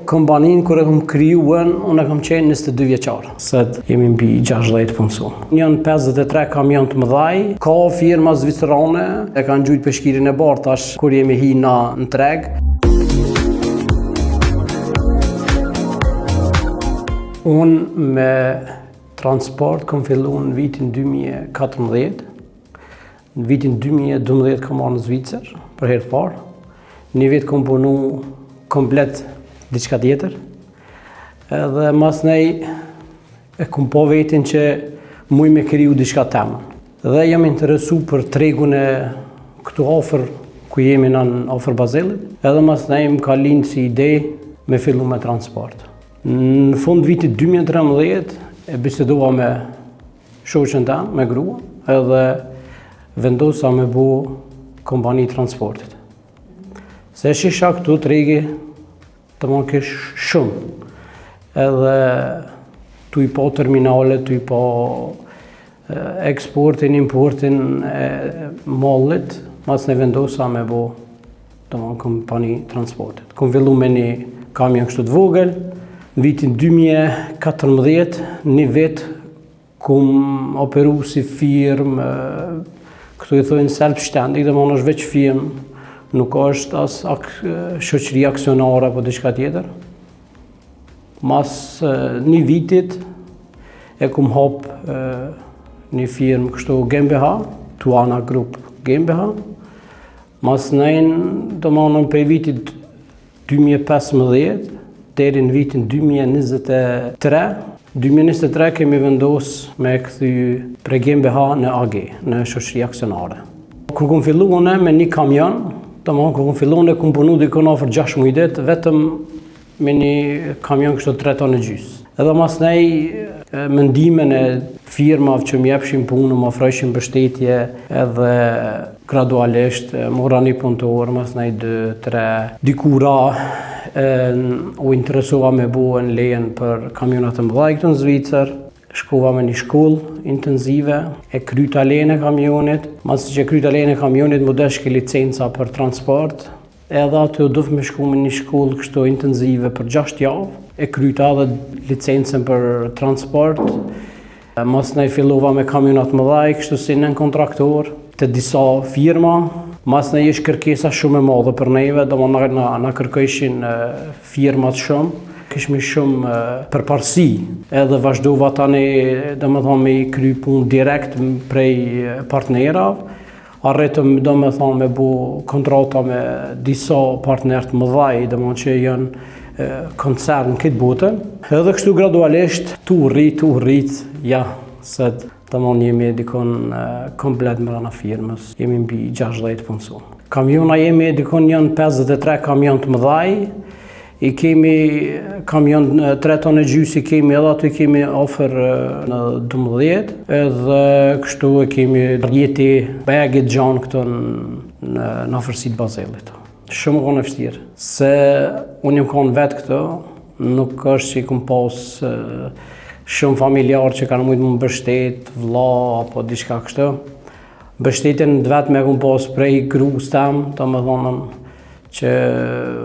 Kompanin kur e kam krijuar, unë kam qenë 22 vjeçar. Sot jemi mbi 60 punësuar. Janë 53 kamion të mëdhaj, ka firma zvicerane, e kanë gjujt peshkirin e bardh tash kur jemi hina në treg. Unë me transport kam filluar në vitin 2014. Në vitin 2012 kam marrë në Zvicër për herë të parë. Një vit kam punu komplet diçka tjetër. Edhe mas nej e kam po vetin që muj me kriju diçka temën. Dhe jam interesu për tregun e këtu afër ku jemi në afër Bazellit. Edhe mas nej më ka lindë si ide me fillu me transport. Në fund vitit 2013 e bisedova me shoqen tam, me grua, edhe vendosa me bu kompani transportit. Se shisha këtu tregi të më kesh shumë. Edhe tu i po terminale, tu i po eksportin, importin e mallit, mas ne vendosa me bu të më kompani transportit. Kom fillu me një kamion kështu të vogël. Në vitin 2014, një vit, kom operu si firmë, këtu i thojnë selbstständig, dhe më është veç firmë, nuk është as shoqëri aksionare apo diçka tjetër. Mas një vitit, e kom hap një firmë kështu GmbH, Tuana Group GmbH. Mas nejnë, dhe më në prej vitit 2015, deri në vitin 2023. 2023 kemi vendos me këthy prej GmbH në AG, në shoqëri aksionare. Kur kom fillu une me një kamion, kur kom fillu une kom punu dikon afër 6 mujdet, vetëm me një kamion kështu 3 tonë gjys. Edhe mas nej mendimin e firmave që më jepshin punë, më ofrojshin mbështetje, edhe gradualisht mora një punëtor, mas nej 2-3 dikura u interesova me buen lejen për kamionat të mëdhaj këtu në Zvicër. Shkova me një shkollë intenzive, e kryta lejen e kamionit. Mas që kryta lejen e kamionit, më deshke licenca për transport. Edhe aty u duf me shku me një shkollë kështu intenzive për 6 javë. E kryta edhe licencën për transport. Mas ne fillova me kamionat mëdhaj, kështu si nën kontraktor të disa firma. Mas ne ish kërkesa shumë e madhe për neve, do më na kërkojshin firmat shumë. Kishmi shumë përparësi, edhe vazhdova tani, do më thonë, me i kry punë direkt prej partnerave. Arritëm, do më thonë, me bu kontrata me disa partnerët mëdhaj, do më që janë koncern në këtë botën. Edhe kështu gradualisht, tu rrit, ja, se të mon jemi dikon komplet mrena firmës, jemi mbi 60 punësuar. Kamiona jemi dikon janë 53 kamion të mëdhaj, i kemi kamion 3 tonë gjys, i kemi edhe aty kemi ofër në 12, edhe kështu e kemi rjeti bagit gjanë këto në afërsitë Bazellit. Shumë konë e vështirë, se unë jam konë vetë këto, nuk është që i kom pas shumë familjarë që kanë mujtë më mbështet, vlla apo diçka kështu. Mbështetjen vetë me kom pas prej gruas tam, të më thonën, që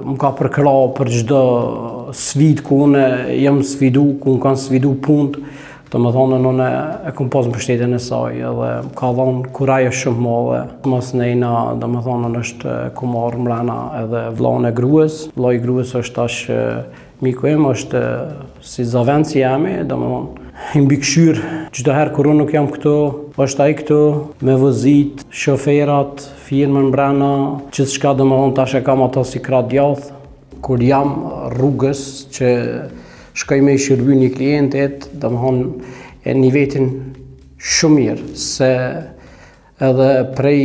më ka përkra për çdo sfidë ku unë jam sfidu, ku unë kanë sfidu punët, të më thonë unë e kom pas mbështetjen e saj, edhe më ka dhonë kuraje shumë madhe. Mas nejna, të më thonë, është ku marrë mrena edhe vllahun e gruas. Vlla i gruas është tash miku im, është si zavenci jemi, të më thonë, i mbikëqyr çdo herë kur unë nuk jam këtu, është ai këtu me vozit, shoferat, firmën mbrana, gjithçka do më thonë tash e kam ato si krah djath. Kur jam rrugës që shkoj me i shërby një klientit, do më thonë e një vetin shumë mirë, se edhe prej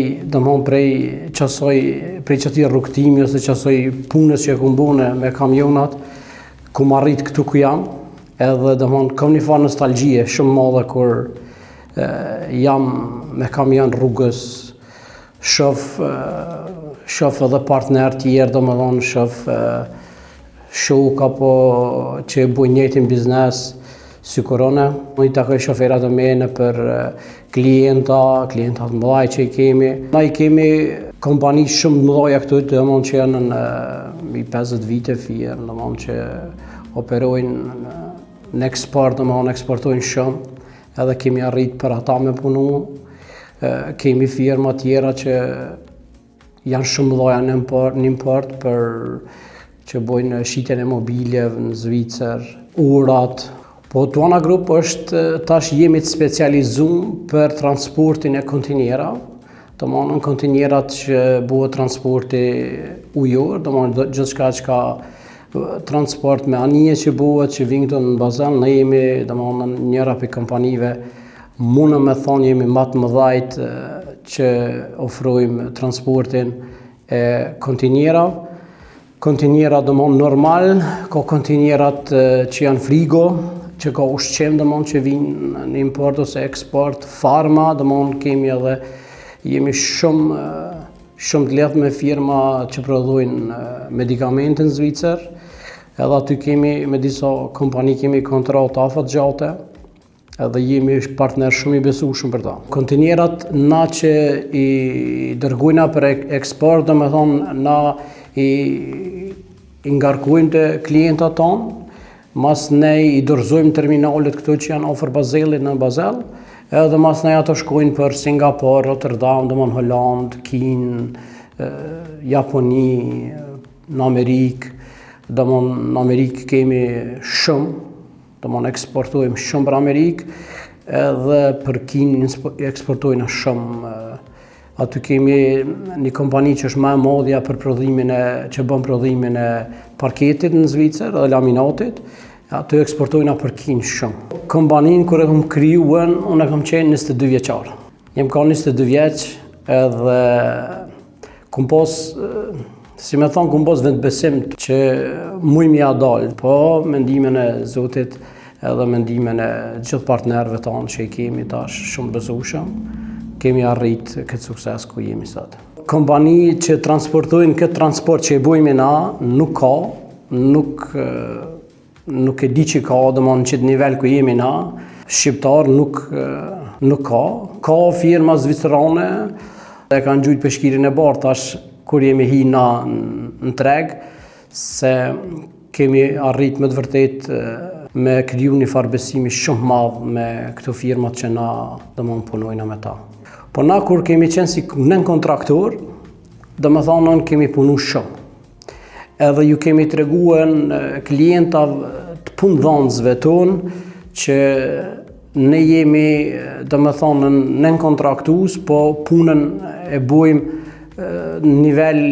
qëtij rrugtimi ose qësoj punës që e kom bune me kamionat, ku më arrit këtu ku jam, edhe do më thonë kam një farë nostalgjie shumë madhe kur jam me kamion rrugës, shof edhe partner tjerë, do më thonë shof shok apo që e bujnë njëjtin biznes, Sykurone. I takoj shoferat e mene për klientat të mëdhaj që i kemi. Na i kemi kompani shumë të mëdhaja këtu, domthon që janë mbi 50 vite firmë, domthon që operojnë në eksport, domthon eksportojnë shumë, edhe kemi arrit për ata me punu. Kemi firma tjera që janë shumë mëdhaja në import për që bojnë shitjen e mobiljeve në Zvicër, urat. Po Tuana Group tash jemi të specializuar për transportin e kontinjerave. Domthon kontinjerat që bëhet transporti ujor, domthon gjithçka që ka transport me anije që bëhet, që vjen këtu në Bazel, ne jemi domthon njëra prej kompanive, mundem me thonë jemi më të mëdhajt që ofrojmë transportin e kontinjerave. Kontinjerat domthon normal, ka kontinjerat që janë frigo, që ka ushqim domthon që vijnë në import ose eksport, farma, domthon kemi edhe jemi shumë të lehtë me firma që prodhojnë medikamente në Zvicër. Edhe aty kemi me disa kompani kemi kontratë afatgjate, edhe jemi partner shumë i besueshëm për ta. Kontinjerat na që i dërgojna për eksport, domethënë na i ngarkojnë të klientat tonë, mas ne i dorëzojmë terminalet këto që janë afër Bazelit në Bazel, edhe mas ne ato shkojnë për Singapore, Rotterdam, domthon Holland, Kinë, Japoni, në Amerikë. Domthon në Amerikë kemi shumë, domthon eksportojmë shumë për Amerikë, edhe për Kinë eksportojnë shumë. Aty kemi një kompani që është më e madhja për që bën prodhimin e parketit në Zvicër dhe laminatit. Aty eksportojnë për Kinë shumë. Kompaninë kur e kam krijuar, unë kam qenë 22 vjeçar. Jam ka 22 vjeç edhe kum pas, si me thonë, kum pas vendbesim që muj mi dal, po mendimin e Zotit edhe mendimin e gjithë partnerëve tonë që i kemi tash shumë besueshëm, kemi arrit këtë sukses ku jemi sot. Kompani që transportojnë këtë transport që i bojmë na, nuk ka, nuk e di që ka, domthon në çet nivel ku jemi na, shqiptar nuk ka. Ka firma zvicerane e kanë gjujt peshkirin e bardh tash kur jemi hi na në treg, se kemi arrit me të vërtet me kriju një farë besimi shumë madh me këto firmat që na domthon punojna me ta. Po na kur kemi qenë si nën kontraktor, domethënë kemi punu shumë. Edhe ju kemi treguar klientave të punëdhënësve tonë që ne jemi domethënë nën kontraktues, po punën e bojmë në nivel,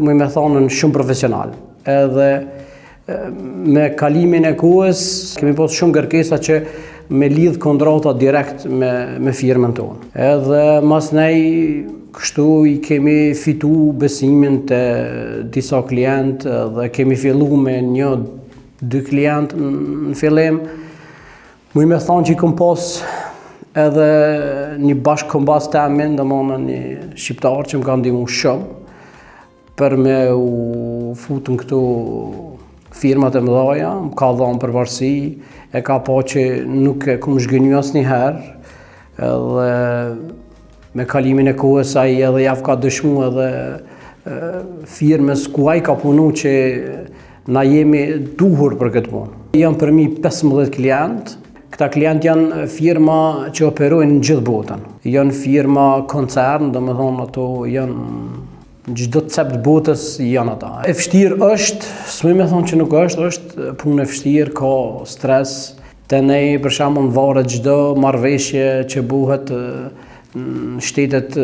më me thonë, shumë profesional. Edhe me kalimin e kohës kemi pas shumë kërkesa që me lidh kontrata direkt me firmën tonë. Edhe mas nej kështu i kemi fitu besimin të disa klientë dhe kemi fillu me 1-2 klientë në fillim. Muj me thonë që i kom pas edhe një bashkëkombas temin, domethënë një shqiptar që më ka ndihmu shumë për me u fut në këto firmat e mëdhaja, më ka dhënë përparësi, e ka pa që nuk e kom zhgënjy asnjëherë, edhe me kalimin e kohës ai edhe javë ka dëshmu edhe firmës ku ai ka punu që na jemi duhur për këtë punë. Janë për mi 15 klientë. Këta klientë janë firma që operojnë në gjithë botën. Janë firma koncern, domethënë ato janë çdo cep të botës janë ata. E vështirë është, s'më me thonë që nuk është punë e vështirë, ka stres. Te ne për shembull varet çdo marrëveshje që bëhet në shtetet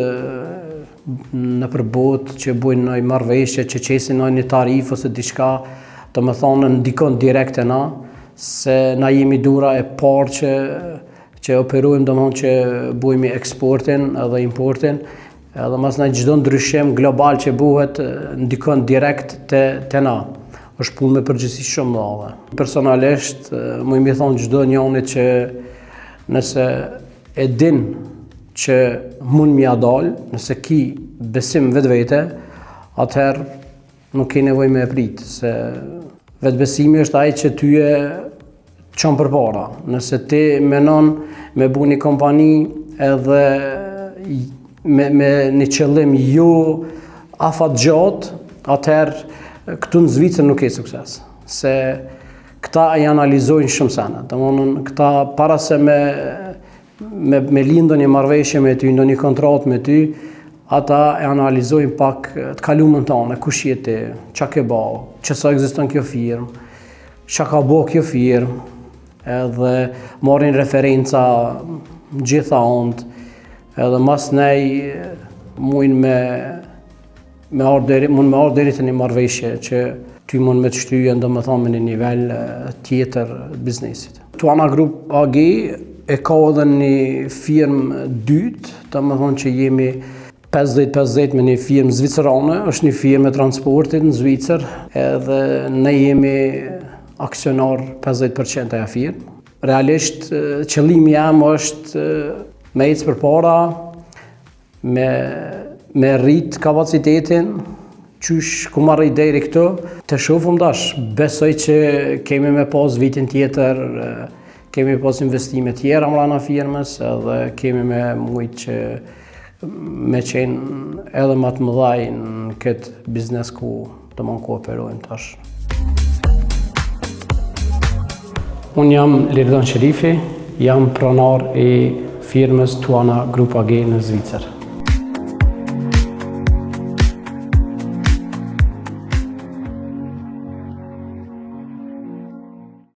nëpër botë, që bujnë një marrëveshje, që qesin një tarifë ose diçka, domethënë ndikon direkt e na, se na jemi dura e parë që operojmë, domethënë që bujmë eksportin edhe importin, edhe mas na çdo ndryshim global që bëhet ndikon direkt te na. Është punë me përgjegjësi shumë e madhe. Personalisht, më i thonë çdo njëri që nëse e din që mund m'ia dal, nëse ki besim vetvete, atëherë nuk ke nevojë me e prit, se vetbesimi është ai që qënë për para. Nëse ti menon me bu një kompani edhe me një qëllim jo afat gjatë, atëherë këtu në Zvicër nuk ke sukses. Se këta i analizojnë shumë sene. Këta para se me lindë një marrëveshje me ty, ndonjë kontratë me ty, ata e analizojnë pak të kalumën tonë, kush je ti, çka ke bërë, ç'sa ekziston kjo firmë, çka ka bërë kjo firmë, edhe marrin referenca gjitha ondë, edhe mas nej mund me ardhë deri te një marrëveshje që ty mund me të shtyje domethënë në një nivel tjetër biznesit. Tuana Group AG e ka edhe një firmë dytë, domethënë që jemi 50-50 me një firmë zvicerane, është një firmë e transportit në Zvicër, edhe ne jemi aksionar 50% e firmë. Realisht, qëllimi jam është me ecë përpara, me rrit kapacitetin, qysh ku marrë deri këtu, të shohim dash. Besoj që kemi me pas vitin tjetër, kemi pas investime tjera mbrana firmës, edhe kemi me mujt që me qenë edhe më të mëdhaj në këtë biznes ku të mund kooperojmë tash. Unë jam Lirdan Sherifi, jam pronar i firmës Tuana Group AG në Zvicër.